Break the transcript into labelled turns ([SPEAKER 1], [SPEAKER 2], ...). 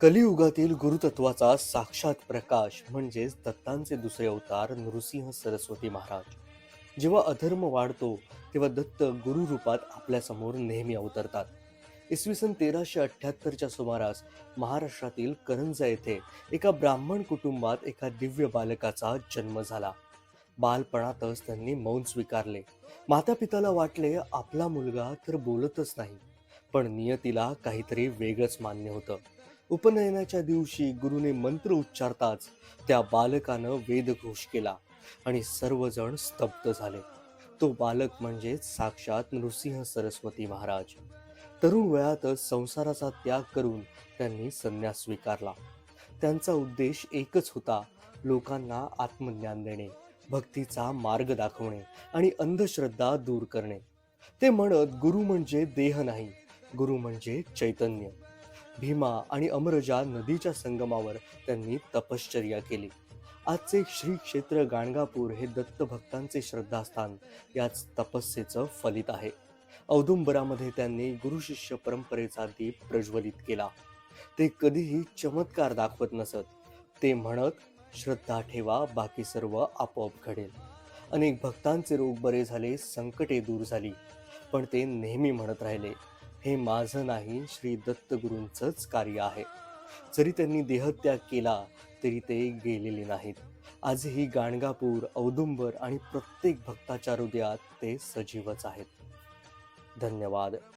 [SPEAKER 1] कलियुगातील गुरुतत्वाचा साक्षात प्रकाश म्हणजेच दत्तांचे दुसरे अवतार नृसिंह सरस्वती महाराज. जेव्हा अधर्म वाढतो तेव्हा दत्त गुरु रूपात आपल्यासमोर नेहमी अवतरतात. इसवी सन 1378च्या सुमारास महाराष्ट्रातील करंजा येथे एका ब्राह्मण कुटुंबात एका दिव्य बालकाचा जन्म झाला. बालपणातच त्यांनी मौन स्वीकारले. माता पिताला वाटले आपला मुलगा तर बोलतच नाही, पण नियतीला काहीतरी वेगळंच मान्य होतं. उपनयनाच्या दिवशी गुरुने मंत्र उच्चारताच त्या बालकानं वेदघोष केला आणि सर्वजण स्तब्ध झाले. तो बालक म्हणजेच साक्षात नृसिंह सरस्वती महाराज. तरुण वयातच संसाराचा त्याग करून त्यांनी संन्यास स्वीकारला. त्यांचा उद्देश एकच होता, लोकांना आत्मज्ञान देणे, भक्तीचा मार्ग दाखवणे आणि अंधश्रद्धा दूर करणे. ते म्हणत, गुरु म्हणजे देह नाही, गुरु म्हणजे चैतन्य. भीमा आणि अमरजा नदीच्या संगमावर त्यांनी तपश्चर्या केली. आजचे श्री क्षेत्र गाणगापूर हे दत्त भक्तांचे श्रद्धास्थान याच तपस्येचं फलित आहे. औदुंबरामध्ये त्यांनी गुरु शिष्य परंपरेचा दीप प्रज्वलित केला. ते कधीही चमत्कार दाखवत नसत. ते म्हणत, श्रद्धा ठेवा, बाकी सर्व आपोआप घडेल. अनेक भक्तांचे रोग बरे झाले, संकटे दूर झाली. पण ते नेहमी म्हणत राहिले, हे माझं नाही, श्री दत्तगुरूंचंच कार्य आहे. जरी त्यांनी देहत्याग केला तरी ते गेलेले नाहीत. आजही गाणगापूर, औदुंबर आणि प्रत्येक भक्ताच्या हृदयात ते सजीवच आहेत. धन्यवाद.